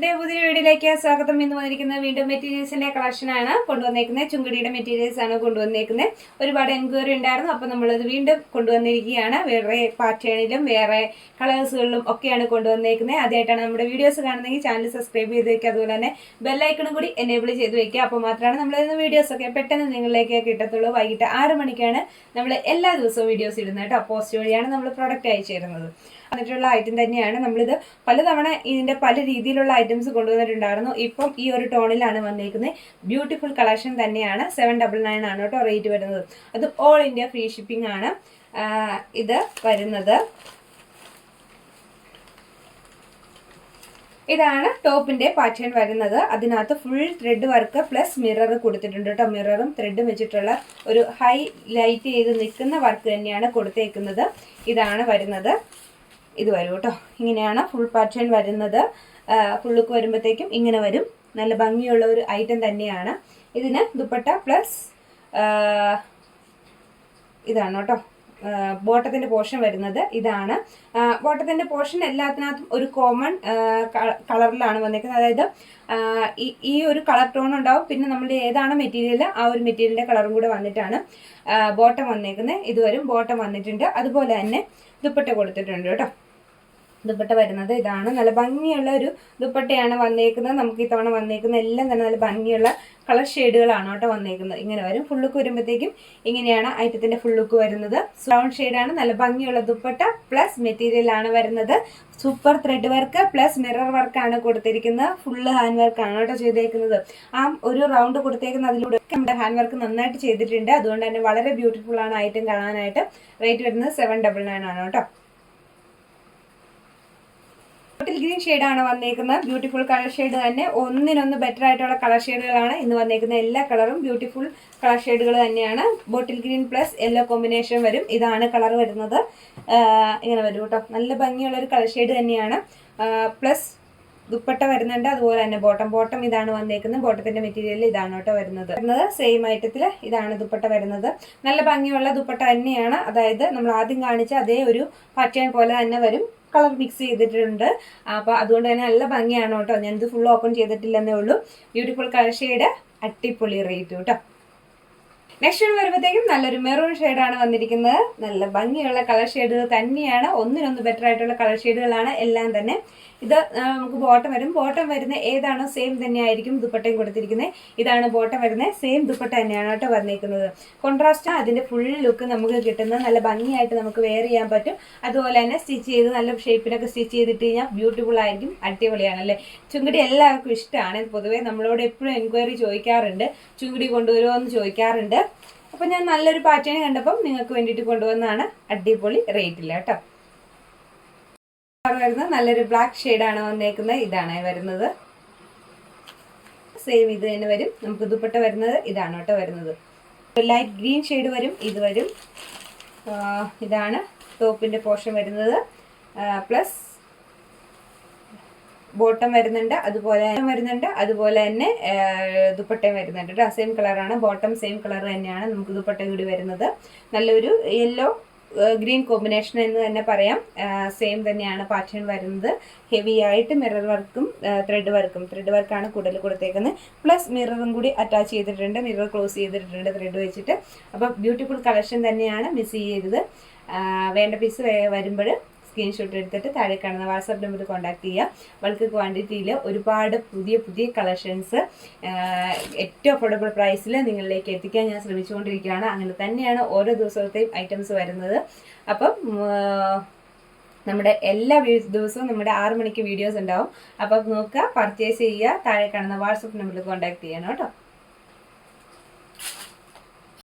എൻ്റെ പുതിയ വീഡിയോയിലേക്ക് സ്വാഗതം. ഇന്ന് വന്നിരിക്കുന്നത് വീണ്ടും മെറ്റീരിയൽസിൻ്റെ കളക്ഷനാണ് കൊണ്ടുവന്നേക്കുന്നത്. ചുങ്കടിയുടെ മെറ്റീരിയൽസ് ആണ് കൊണ്ടുവന്നേക്കുന്നത്. ഒരുപാട് എൻക്വയറി ഉണ്ടായിരുന്നു, അപ്പോൾ നമ്മളത് വീണ്ടും കൊണ്ടുവന്നിരിക്കുകയാണ്. വേറെ പാറ്റേണിലും വേറെ കളേഴ്സുകളിലും ഒക്കെയാണ് കൊണ്ടുവന്നേക്കുന്നത്. ആദ്യമായിട്ടാണ് നമ്മുടെ വീഡിയോസ് കാണുന്നതെങ്കിൽ ചാനൽ സബ്സ്ക്രൈബ് ചെയ്ത് വയ്ക്കുക. അതുപോലെ തന്നെ ബെല്ലൈക്കണും കൂടി എനേബിൾ ചെയ്ത് വയ്ക്കുക. അപ്പോൾ മാത്രമാണ് നമ്മളിന്ന് വീഡിയോസൊക്കെ പെട്ടെന്ന് നിങ്ങളിലേക്ക് കിട്ടത്തുള്ളൂ. വൈകിട്ട് 6 മണിക്കാണ് നമ്മൾ എല്ലാ ദിവസവും വീഡിയോസ് ഇടുന്നത് കേട്ടോ. പോസ്റ്റ് വഴിയാണ് നമ്മൾ പ്രോഡക്റ്റ് അയച്ചു തരുന്നത്. വന്നിട്ടുള്ള ഐറ്റം തന്നെയാണ്. നമ്മളിത് പലതവണ ഇതിൻ്റെ പല രീതിയിലുള്ള ഐറ്റംസ് കൊണ്ടുവന്നിട്ടുണ്ടായിരുന്നു. ഇപ്പം ഈ ഒരു ടോണിലാണ് വന്നിരിക്കുന്നത്. ബ്യൂട്ടിഫുൾ കളക്ഷൻ തന്നെയാണ്. 799 ആണ് കേട്ടോ റേറ്റ് വരുന്നത്. അത് ഓൾ ഇന്ത്യ ഫ്രീ ഷിപ്പിംഗ് ആണ് ഇത് വരുന്നത്. ഇതാണ് ടോപ്പിന്റെ പാറ്റേൺ വരുന്നത്. അതിനകത്ത് full thread work plus mirror കൊടുത്തിട്ടുണ്ട് കേട്ടോ. മിററും ത്രെഡും വെച്ചിട്ടുള്ള ഒരു ഹൈ ലൈറ്റ് ചെയ്ത് നിൽക്കുന്ന വർക്ക് തന്നെയാണ് കൊടുത്തേക്കുന്നത്. ഇതാണ് വരുന്നത്. ഇത് വരും കേട്ടോ. ഇങ്ങനെയാണ് ഫുൾ പാറ്റേൺ വരുന്നത്. ഫുൾ ലുക്ക് വരുമ്പോഴത്തേക്കും ഇങ്ങനെ വരും. നല്ല ഭംഗിയുള്ള ഒരു ഐറ്റം തന്നെയാണ്. ഇതിന് ദുപ്പട്ട പ്ലസ് ഇതാണ് കേട്ടോ ബോട്ടത്തിൻ്റെ പോർഷൻ വരുന്നത്. ഇതാണ് ബോട്ടത്തിൻ്റെ പോർഷൻ. എല്ലാത്തിനകത്തും ഒരു കോമൺ കളറിലാണ് വന്നിരിക്കുന്നത്. അതായത് ഈ ഒരു കളർ ടോൺ ഉണ്ടാവും. പിന്നെ നമ്മുടെ ഏതാണ് മെറ്റീരിയൽ ആ ഒരു മെറ്റീരിയലിൻ്റെ കളറും കൂടെ വന്നിട്ടാണ് ബോട്ടം വന്നേക്കുന്നത്. ഇതുവരും ബോട്ടം വന്നിട്ടുണ്ട്. അതുപോലെ തന്നെ ദുപ്പട്ട കൊടുത്തിട്ടുണ്ട് കേട്ടോ. ദുപ്പട്ട വരുന്നത് ഇതാണ്. നല്ല ഭംഗിയുള്ള ഒരു ദുപ്പട്ടയാണ് വന്നേക്കുന്നത്. നമുക്ക് ഇത്തവണ വന്നേക്കുന്ന എല്ലാം തന്നെ നല്ല ഭംഗിയുള്ള കളർ ഷെയ്ഡുകളാണ് കേട്ടോ വന്നേക്കുന്നത്. ഇങ്ങനെ വരും. ഫുൾ ലുക്ക് വരുമ്പോഴത്തേക്കും ഇങ്ങനെയാണ് ഐറ്റത്തിന്റെ ഫുൾ ലുക്ക് വരുന്നത്. ബ്രൗൺ ഷെയ്ഡാണ്. നല്ല ഭംഗിയുള്ള ദുപ്പട്ട പ്ലസ് മെറ്റീരിയൽ ആണ് വരുന്നത്. Super thread work plus mirror വർക്കാണ് കൊടുത്തിരിക്കുന്നത്. ഫുള്ള് ഹാൻഡ് വർക്കാണ് കേട്ടോ ചെയ്തേക്കുന്നത്. ആ ഒരു റൗണ്ട് കൊടുത്തേക്കുന്ന അതിലൂടെ നമ്മുടെ ഹാൻഡ് വർക്ക് നന്നായിട്ട് ചെയ്തിട്ടുണ്ട്. അതുകൊണ്ട് തന്നെ വളരെ ബ്യൂട്ടിഫുൾ ആണ് ഐറ്റം കാണാനായിട്ട്. റേറ്റ് വരുന്നത് 799 ആണ് കേട്ടോ. ബോട്ടിൽ ഗ്രീൻ ഷെയ്ഡാണ് വന്നേക്കുന്നത്. ബ്യൂട്ടിഫുൾ കളർ ഷെയ്ഡ് തന്നെ. ഒന്നിനൊന്ന് ബെറ്റർ ആയിട്ടുള്ള കളർ ഷെയ്ഡുകളാണ് ഇന്ന് വന്നേക്കുന്ന. എല്ലാ കളറും ബ്യൂട്ടിഫുൾ കളർ ഷെയ്ഡുകൾ തന്നെയാണ്. Bottle green plus yellow combination വരും. ഇതാണ് കളർ വരുന്നത്. ഇങ്ങനെ വരും കേട്ടോ. നല്ല ഭംഗിയുള്ള ഒരു കളർ ഷെയ്ഡ് തന്നെയാണ്. പ്ലസ് ദുപ്പട്ട വരുന്നുണ്ട്. അതുപോലെ തന്നെ ബോട്ടം ഇതാണ് വന്നേക്കുന്നത്. ബോട്ടത്തിന്റെ മെറ്റീരിയൽ ഇതാണ് കേട്ടോ വരുന്നത്. സെയിം ഐറ്റത്തിൽ ഇതാണ് ദുപ്പട്ട വരുന്നത്. നല്ല ഭംഗിയുള്ള ദുപ്പട്ട തന്നെയാണ്. അതായത് നമ്മൾ ആദ്യം കാണിച്ച അതേ ഒരു പാറ്റേൺ പോലെ തന്നെ വരും. കളർ മിക്സ് ചെയ്തിട്ടുണ്ട്. അപ്പോൾ അതുകൊണ്ട് തന്നെ നല്ല ഭംഗിയാണ് കേട്ടോ. ഞാനിത് ഫുൾ ഓപ്പൺ ചെയ്തിട്ടില്ലെന്നേ ഉള്ളൂ. ബ്യൂട്ടിഫുൾ കളർ ഷെയ്ഡ്, അടിപൊളി റേറ്റ് കേട്ടോ. നെക്സ്റ്റ് വരുമ്പോഴത്തേക്കും നല്ലൊരു മെറൂൺ ഷെയ്ഡാണ് വന്നിരിക്കുന്നത്. നല്ല ഭംഗിയുള്ള കളർ ഷെയ്ഡുകൾ തന്നെയാണ്. ഒന്നിനൊന്ന് ബെറ്റർ ആയിട്ടുള്ള കളർ ഷെയ്ഡുകളാണ് എല്ലാം തന്നെ. ഇത് നമുക്ക് ബോട്ടം വരും. ബോട്ടം വരുന്ന ഏതാണോ സെയിം തന്നെയായിരിക്കും ദുപ്പട്ടയും കൊടുത്തിരിക്കുന്നത്. ഇതാണ് ബോട്ടം വരുന്നത്. സെയിം ദുപ്പട്ട തന്നെയാണ് കേട്ടോ വന്നിരിക്കുന്നത്. കോൺട്രാസ്റ്റ് അതിൻ്റെ ഫുൾ ലുക്ക് നമുക്ക് കിട്ടുന്നത്. നല്ല ഭംഗിയായിട്ട് നമുക്ക് വെയർ ചെയ്യാൻ പറ്റും. അതുപോലെ തന്നെ സ്റ്റിച്ച് ചെയ്ത് നല്ല ഷേപ്പിലൊക്കെ സ്റ്റിച്ച് ചെയ്തിട്ട് കഴിഞ്ഞാൽ ബ്യൂട്ടിഫുൾ ആയിരിക്കും. അടിപൊളിയാണ് അല്ലേ. ചുങ്കടി എല്ലാവർക്കും ഇഷ്ടമാണ്. പൊതുവേ നമ്മളോട് എപ്പോഴും എൻക്വയറി ചോദിക്കാറുണ്ട്, ചുങ്കടി കൊണ്ടുവരുമോ എന്ന് ചോദിക്കാറുണ്ട്. അപ്പോൾ ഞാൻ നല്ലൊരു പാറ്റേൺ കണ്ടപ്പം നിങ്ങൾക്ക് വേണ്ടിയിട്ട് കൊണ്ടുവന്നതാണ്. അടിപൊളി റേറ്റില്ല കേട്ടോ. വരുന്നത് നല്ലൊരു ബ്ലാക്ക് ഷെയ്ഡാണ് വന്നേക്കുന്നത്. ഇതാണ് വരുന്നത്. സെയിം ഇത് തന്നെ വരും. നമുക്ക് ദുപ്പട്ട വരുന്നത് ഇതാണ് കേട്ടോ വരുന്നത്. ലൈറ്റ് ഗ്രീൻ ഷെയ്ഡ് വരും. ഇത് വരും. ഇതാണ് ടോപ്പിന്റെ പോർഷൻ വരുന്നത്. പ്ലസ് ബോട്ടം വരുന്നുണ്ട്. അതുപോലെ തന്നെ ദുപ്പട്ടയും വരുന്നുണ്ട് കേട്ടോ. സെയിം കളറാണ്. ബോട്ടം സെയിം കളർ തന്നെയാണ്. നമുക്ക് ദുപ്പട്ട കൂടി വരുന്നത്. നല്ലൊരു യെല്ലോ ഗ്രീൻ കോമ്പിനേഷൻ എന്ന് തന്നെ പറയാം. സെയിം തന്നെയാണ് പാറ്റേൺ വരുന്നത്. ഹെവി ആയിട്ട് മിറർ വർക്കും ത്രെഡ് വർക്കാണ് കൂടുതൽ കൊടുത്തേക്കുന്നത്. പ്ലസ് മിററും കൂടി അറ്റാച്ച് ചെയ്തിട്ടുണ്ട്. മിറർ ക്ലോസ് ചെയ്തിട്ടുണ്ട് ത്രെഡ് വെച്ചിട്ട്. അപ്പോൾ ബ്യൂട്ടിഫുൾ കളക്ഷൻ തന്നെയാണ്. മിസ് ചെയ്യരുത്. വേണ്ട പീസ് വരുമ്പോൾ സ്ക്രീൻഷോട്ട് എടുത്തിട്ട് താഴെ കാണുന്ന വാട്സാപ്പ് നമ്പറിൽ കോൺടാക്ട് ചെയ്യുക. ബൾക്ക് ക്വാണ്ടിറ്റിയിൽ ഒരുപാട് പുതിയ കളക്ഷൻസ് ഏറ്റവും അഫോർഡബിൾ പ്രൈസിൽ നിങ്ങളിലേക്ക് എത്തിക്കാൻ ഞാൻ ശ്രമിച്ചുകൊണ്ടിരിക്കുകയാണ്. അങ്ങനെ തന്നെയാണ് ഓരോ ദിവസത്തെയും ഐറ്റംസ് വരുന്നത്. അപ്പം നമ്മുടെ എല്ലാ ദിവസവും നമ്മുടെ 6 മണിക്ക് വീഡിയോസ് ഉണ്ടാവും. അപ്പം നോക്കുക, പർച്ചേസ് ചെയ്യുക. താഴെ കാണുന്ന വാട്സാപ്പ് നമ്പറിൽ കോൺടാക്ട് ചെയ്യണം കേട്ടോ.